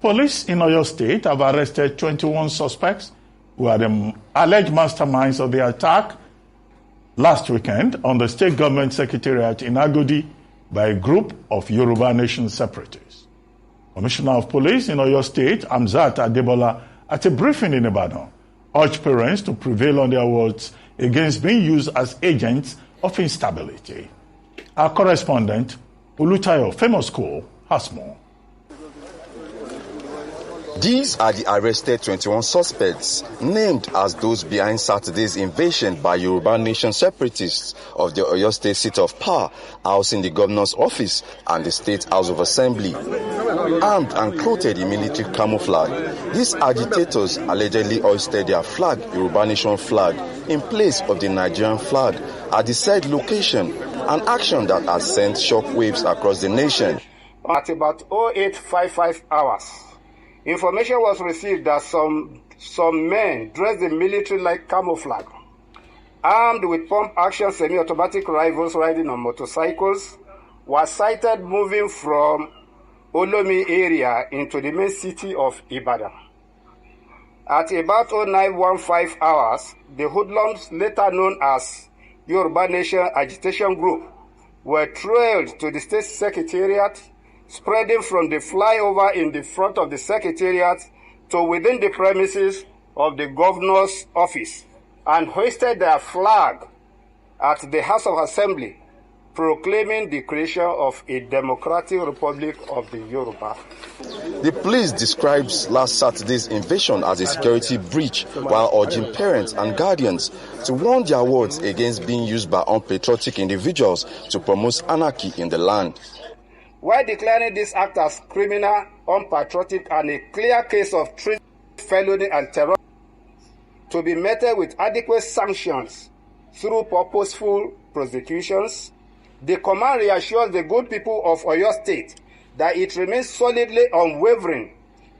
Police in Oyo State have arrested 21 suspects who are the alleged masterminds of the attack last weekend on the state government secretariat in Agodi by a group of Yoruba nation separatists. Commissioner of Police in Oyo State, Hamzat Adebola, at a briefing in Ibadan, urged parents to prevail on their words against being used as agents of instability. Our correspondent, Olutayo Famous School, has more. These are the arrested 21 suspects, named as those behind Saturday's invasion by Yoruba nation separatists of the Oyo State seat of power, housing the governor's office and the State House of Assembly. Armed and clothed in military camouflage, these agitators allegedly hoisted their flag, Yoruba nation flag, in place of the Nigerian flag at the said location, an action that has sent shockwaves across the nation. At about 0855 hours, information was received that some men dressed in military-like camouflage, armed with pump-action semi-automatic rifles riding on motorcycles, were sighted moving from Olomi area into the main city of Ibadan. At about 0915 hours, the hoodlums, later known as Yoruba Nation Agitation Group, were trailed to the state secretariat, spreading from the flyover in the front of the secretariat to within the premises of the governor's office, and hoisted their flag at the House of Assembly, proclaiming the creation of a democratic republic of the Yoruba. The police describes last Saturday's invasion as a security breach, while urging parents and guardians to warn their wards against being used by unpatriotic individuals to promote anarchy in the land. While declaring this act as criminal, unpatriotic, and a clear case of treason, felony, and terror, to be met with adequate sanctions through purposeful prosecutions, the command reassures the good people of Oyo State that it remains solidly unwavering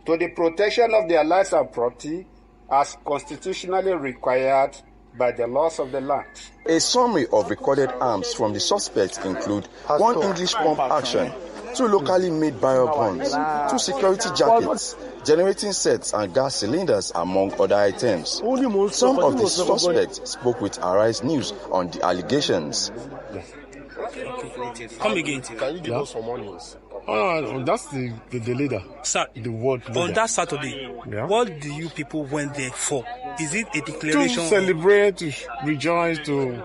to the protection of their lives and property as constitutionally required by the laws of the land. A summary of recorded arms from the suspects include one English pump action, 2 locally made barrel guns, 2 security jackets, generating sets and gas cylinders, among other items. Some of the suspects spoke with Arise News on the allegations. Come again. Can you give us some money? That's the leader. Sir, the world leader. On that Saturday, what do you people went there for? Is it a declaration? To celebrate, to rejoice, to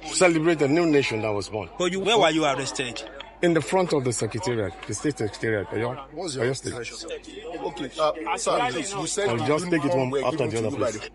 celebrate the new nation that was born. But where were you arrested? In the front of the secretariat, the state secretariat. What's your state? Okay, sir, you said I'll just take it one after the other place.